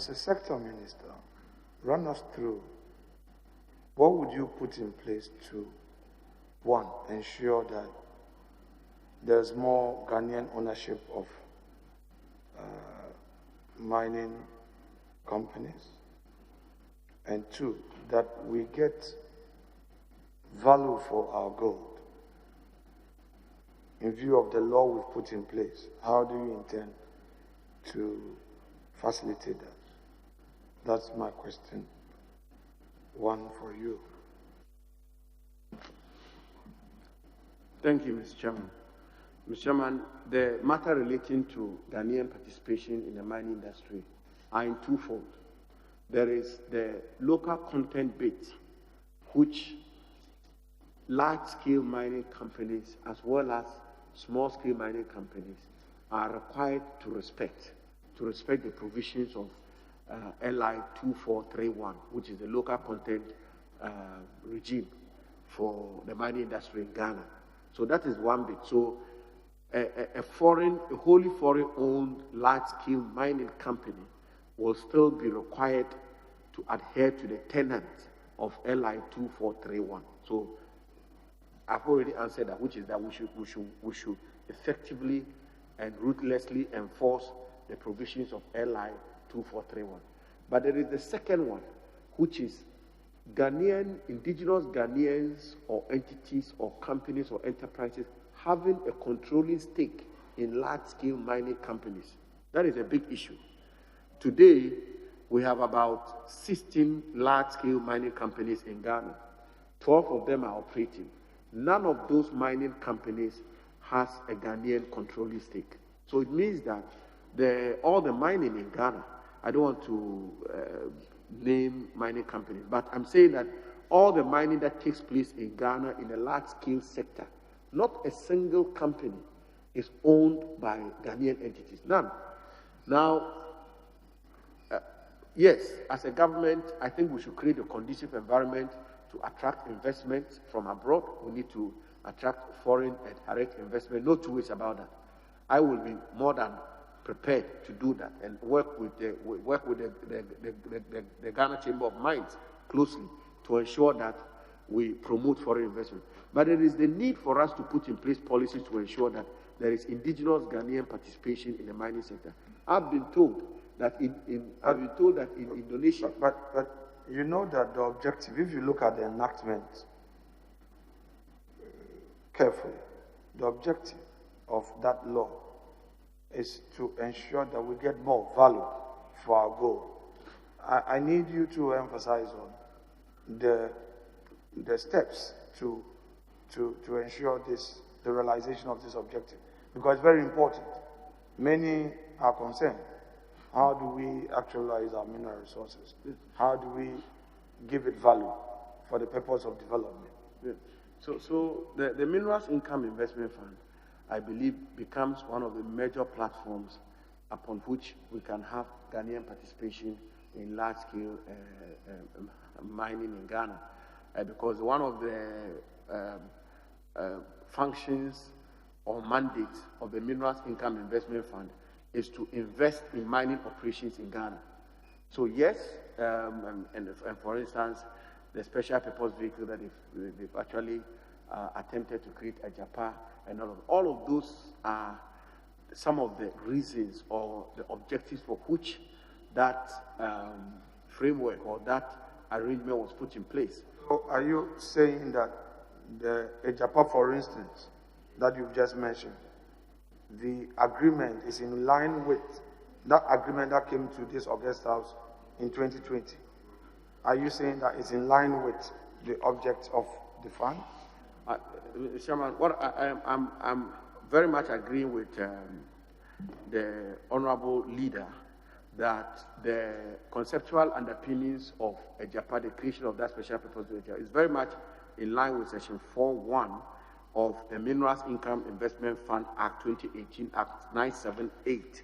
as a sector minister, run us through what would you put in place to, one, ensure that there's more Ghanaian ownership of mining companies, and two, that we get value for our gold in view of the law we've put in place? How do you intend to facilitate that? That's my question one for you. Thank you, Mr. Chairman. Mr. Chairman, the matter relating to Ghanaian participation in the mining industry are in twofold. There is the local content bit, which large-scale mining companies as well as small-scale mining companies are required to respect the provisions of LI 2431, which is the local content regime for the mining industry in Ghana. So that is one bit. So a wholly foreign-owned large-scale mining company will still be required to adhere to the tenets of LI 2431. So I've already answered that, which is that we should effectively and ruthlessly enforce the provisions of LI 2431. But there is the second one, which is indigenous Ghanaians or entities or companies or enterprises having a controlling stake in large-scale mining companies. That is a big issue. Today, we have about 16 large-scale mining companies in Ghana. 12 of them are operating. None of those mining companies has a Ghanaian controlling stake. So it means that all the mining in Ghana, I don't want to name mining companies, but I'm saying that all the mining that takes place in Ghana in a large-scale sector, not a single company is owned by Ghanaian entities. None. Now, yes, as a government, I think we should create a conducive environment to attract investments from abroad. We need to attract foreign and direct investment. No two ways about that. I will be more than prepared to do that and work with the Ghana Chamber of Mines closely to ensure that we promote foreign investment. But there is the need for us to put in place policies to ensure that there is indigenous Ghanaian participation in the mining sector. I've been told that in Indonesia. But you know that the objective, if you look at the enactment carefully, the objective of that law is to ensure that we get more value for our gold. I need you to emphasize on the steps to ensure the realization of this objective, because it's very important. Many are concerned. How do we actualize our mineral resources? How do we give it value for the purpose of development? Yeah. So the Minerals Income Investment Fund, I believe, becomes one of the major platforms upon which we can have Ghanaian participation in large-scale mining in Ghana, because one of the functions or mandates of the Minerals Income Investment Fund is to invest in mining operations in Ghana. So yes, and for instance, the special purpose vehicle that they've actually attempted to create, Ajapa, and all of those are some of the reasons or the objectives for which that framework or that arrangement was put in place. So are you saying that the Ajapa, for instance, that you've just mentioned, the agreement is in line with that agreement that came to this August House in 2020? Are you saying that it's in line with the object of the fund? Chairman, I'm very much agreeing with the honorable leader that the conceptual underpinnings of Ajapa, the creation of that special purpose vehicle, is very much in line with Section 4.1 of the Minerals Income Investment Fund Act 2018, Act 978,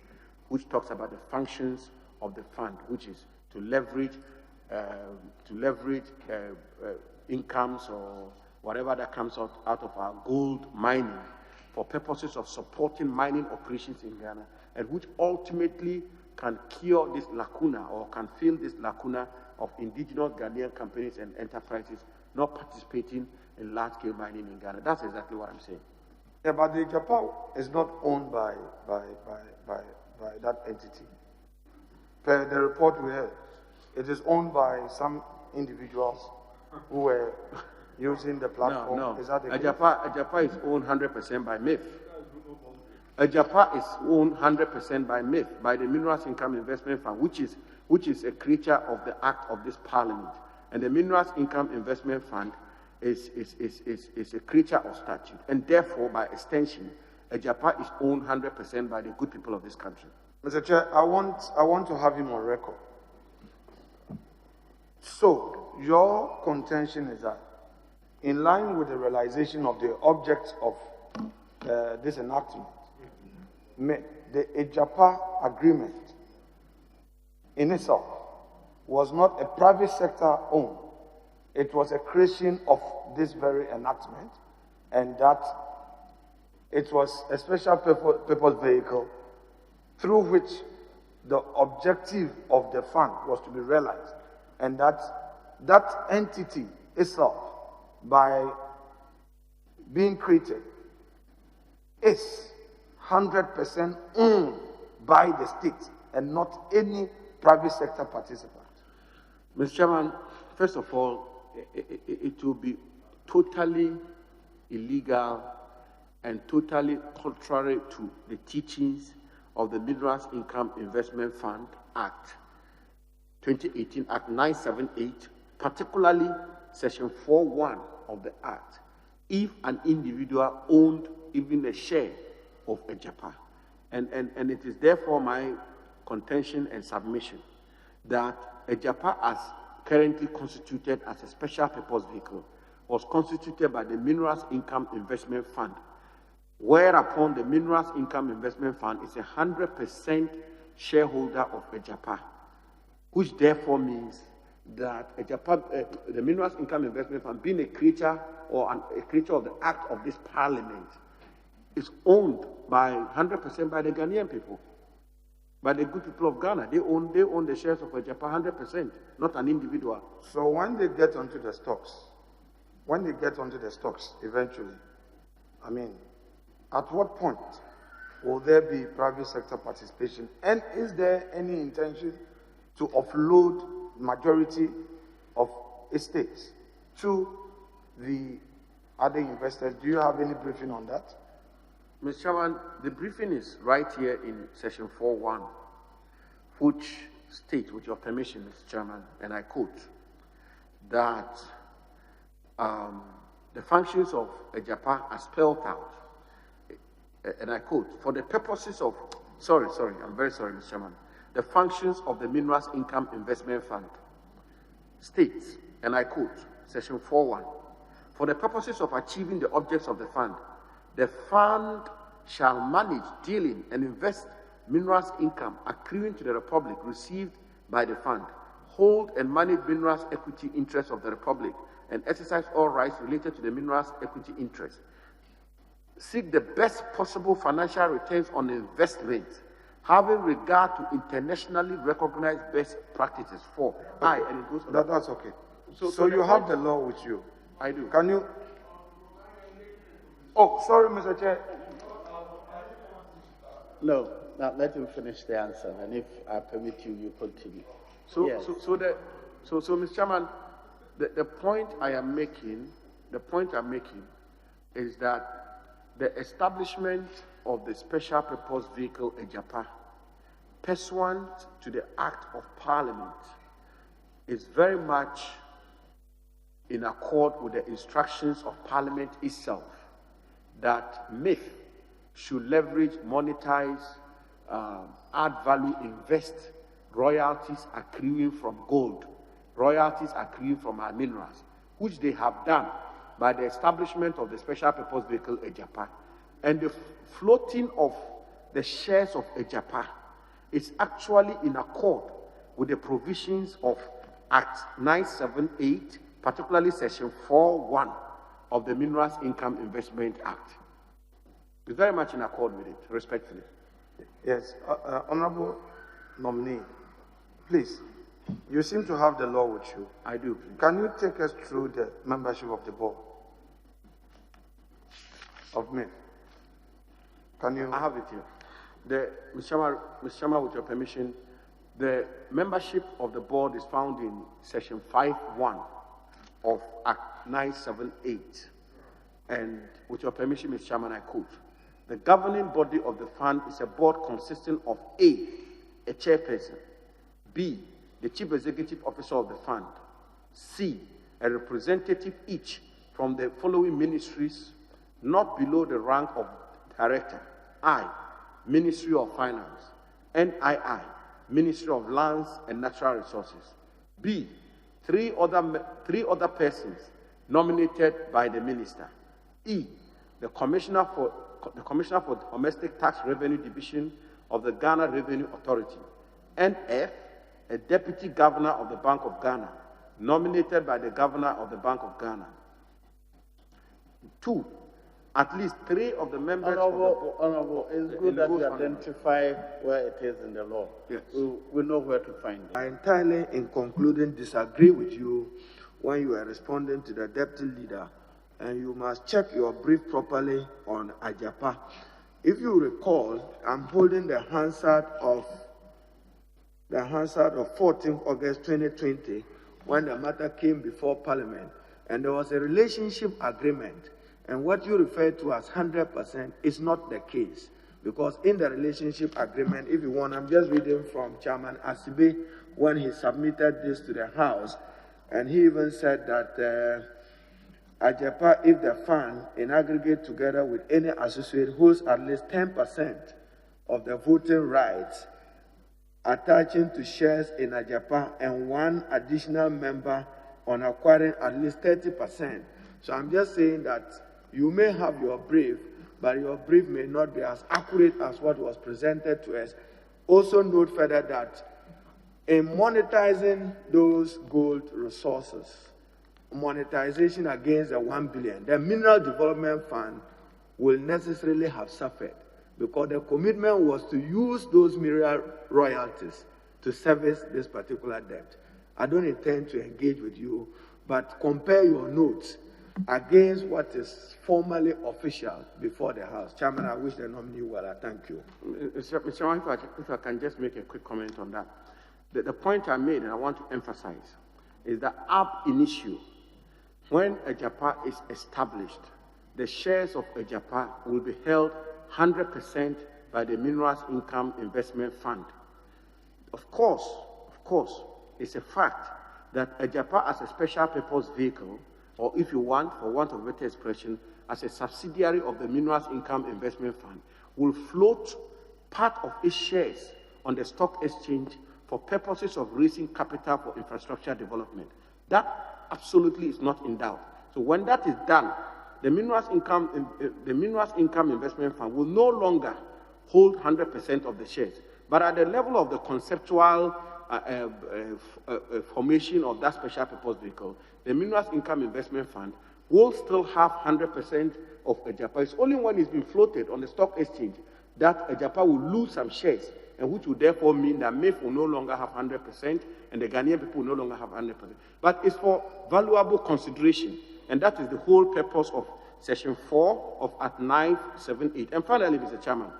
which talks about the functions of the fund, which is to leverage incomes or whatever that comes out of our gold mining for purposes of supporting mining operations in Ghana, and which ultimately can cure this lacuna or can fill this lacuna of indigenous Ghanaian companies and enterprises not participating in large-scale mining in Ghana. That's exactly what I'm saying. Yeah, but the Ajapa is not owned by that entity. Per the report we had, it is owned by some individuals who were using the platform. No. Is that the case? Ajapa is owned 100% by MIF. Ajapa is owned 100% by MIF, by the Minerals Income Investment Fund, which is a creature of the act of this parliament. And the Minerals Income Investment Fund is a creature of statute. And therefore, by extension, Ajapa is owned 100% by the good people of this country. Mr. Chair, I want to have him on record. So, your contention is that, in line with the realization of the objects of this enactment, the Ajapa agreement in itself was not a private sector owned. It was a creation of this very enactment, and that it was a special purpose vehicle through which the objective of the fund was to be realized, and that entity itself, by being created, is 100% owned by the state and not any private sector participant. Mr. Chairman, first of all, it will be totally illegal and totally contrary to the teachings of the Minerals Income Investment Fund Act, 2018 Act 978, particularly Section 4.1 of the Act, if an individual owned even a share of Ajapa. And it is therefore my contention and submission that Ajapa, as currently constituted as a special purpose vehicle, was constituted by the Minerals Income Investment Fund, whereupon the Minerals Income Investment Fund is 100% shareholder of Ajapa, which therefore means that Ajapa, the Minerals Income Investment Fund, being a creature or a creature of the act of this parliament, is owned by 100% by the Ghanaian people, by the good people of Ghana. They own the shares of Ajapa 100%, not an individual. So when they get onto the stocks, eventually, I mean, at what point will there be private sector participation? And is there any intention to offload majority of estates to the other investors? Do you have any briefing on that? Mr. Chairman, the briefing is right here in Section 4.1, which states, with your permission, Mr. Chairman, and I quote, that the functions of Ajapa are spelled out, and I quote, for the purposes of, I'm very sorry, Mr. Chairman, the functions of the Minerals Income Investment Fund states, and I quote, Section 4.1, for the purposes of achieving the objects of the fund shall manage, deal in, and invest minerals income accruing to the Republic received by the fund, hold and manage minerals equity interests of the Republic, and exercise all rights related to the minerals equity interest. Seek the best possible financial returns on investments, having regard to internationally recognized best practices for. Okay. And it goes on. That's okay. So you have the law with you. I do. Can you? Oh, sorry, Mr. Chair. No, now let him finish the answer, and if I permit you, you continue. Yes. So, Mr. Chairman, the point I'm making is that the establishment of the special purpose vehicle Ajapa, pursuant to the Act of Parliament, is very much in accord with the instructions of Parliament itself, that MIF should leverage, monetize, add value, invest royalties accruing from gold, royalties accruing from our minerals, which they have done by the establishment of the special purpose vehicle Ajapa. And the floating of the shares of Ajapa is actually in accord with the provisions of Act 978, particularly Section 4.1 of the Minerals Income Investment Act. It's very much in accord with it, respectfully. Yes, Honorable nominee, please, you seem to have the law with you. I do, please. Can you take us through the membership of the board of MIF? Can you? I have it here. Mr. Chairman, with your permission, the membership of the board is found in section 5.1 of Act 978. And with your permission, Mr. Chairman, I quote, the governing body of the fund is a board consisting of A, a chairperson, B, the chief executive officer of the fund, C, a representative each from the following ministries, not below the rank of director, I, Ministry of Finance, NII, Ministry of Lands and Natural Resources, B, three other persons nominated by the minister, E, the Commissioner for Domestic Tax Revenue Division of the Ghana Revenue Authority, and F, a Deputy Governor of the Bank of Ghana, nominated by the Governor of the Bank of Ghana. 2, at least 3 of the members Honorable, it's good that you identify where it is in the law. Yes. We know where to find it. I entirely, in concluding, disagree with you when you are responding to the deputy leader, and you must check your brief properly on Ajapa. If you recall, I'm holding the Hansard of 14th August 2020, when the matter came before Parliament, and there was a relationship agreement. And what you refer to as 100% is not the case. Because in the relationship agreement, if you want, I'm just reading from Chairman Asibe when he submitted this to the House, and he even said that Ajapa, if the fund in aggregate together with any associate holds at least 10% of the voting rights attaching to shares in Ajapa and one additional member on acquiring at least 30%. So I'm just saying that you may have your brief, but your brief may not be as accurate as what was presented to us. Also note further that in monetizing those gold resources, monetization against the 1 billion, the Mineral Development Fund will necessarily have suffered because the commitment was to use those mineral royalties to service this particular debt. I don't intend to engage with you, but compare your notes against what is formally official before the House. Chairman, I wish the nominee well. I thank you. Mr. Chairman, if I can just make a quick comment on that. The point I made, and I want to emphasize, is that ab initio, when Ajapa is established, the shares of Ajapa will be held 100% by the Minerals Income Investment Fund. Of course, it's a fact that Ajapa as a special purpose vehicle, or if you want, for want of better expression, as a subsidiary of the Minerals Income Investment Fund, will float part of its shares on the stock exchange for purposes of raising capital for infrastructure development. That absolutely is not in doubt. So when that is done, the Minerals Income Investment Fund will no longer hold 100% of the shares, but at the level of the conceptual formation of that special purpose vehicle, the Minerals Income Investment Fund will still have 100% of Ajapa. It's only when it's been floated on the stock exchange that Ajapa will lose some shares, and which will therefore mean that MIF will no longer have 100% and the Ghanaian people will no longer have 100%. But it's for valuable consideration, and that is the whole purpose of Section 4 of Act 978. And finally, Mr. Chairman,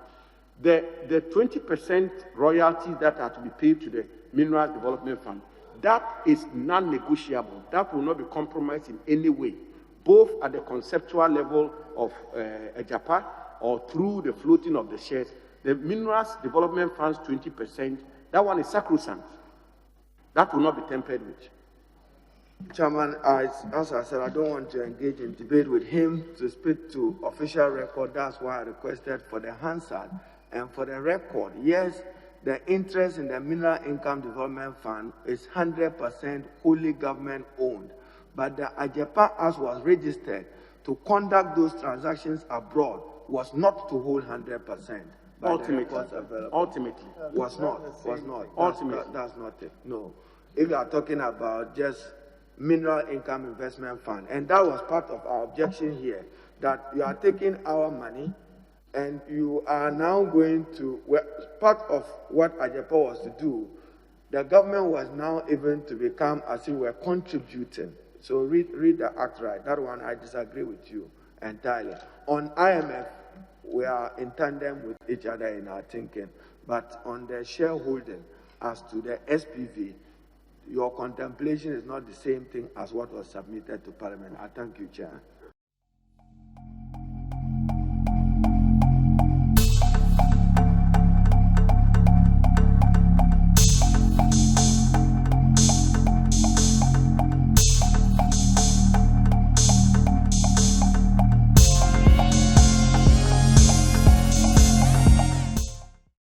the 20% royalties that are to be paid to the Mineral Development Fund, that is non-negotiable. That will not be compromised in any way, both at the conceptual level of Ajapa or through the floating of the shares. The Minerals Development Fund's 20%, that one is sacrosanct. That will not be tampered with. Chairman, as I said, I don't want to engage in debate with him to speak to official record. That's why I requested for the Hansard. And for the record, yes, the interest in the Mineral Income Development Fund is 100% wholly government owned. But the Ajapa, as was registered to conduct those transactions abroad, was not to hold 100%. Ultimately. Was not. Ultimately. That's not it. No. If you are talking about just Mineral Income Investment Fund, and that was part of our objection here, that you are taking our money and you are now going to, well, part of what Agyapa was to do, the government was now even to become as if we're contributing. So read the act right. That one, I disagree with you entirely. On IMF, we are in tandem with each other in our thinking. But on the shareholding, as to the SPV, your contemplation is not the same thing as what was submitted to Parliament. I thank you, Chair.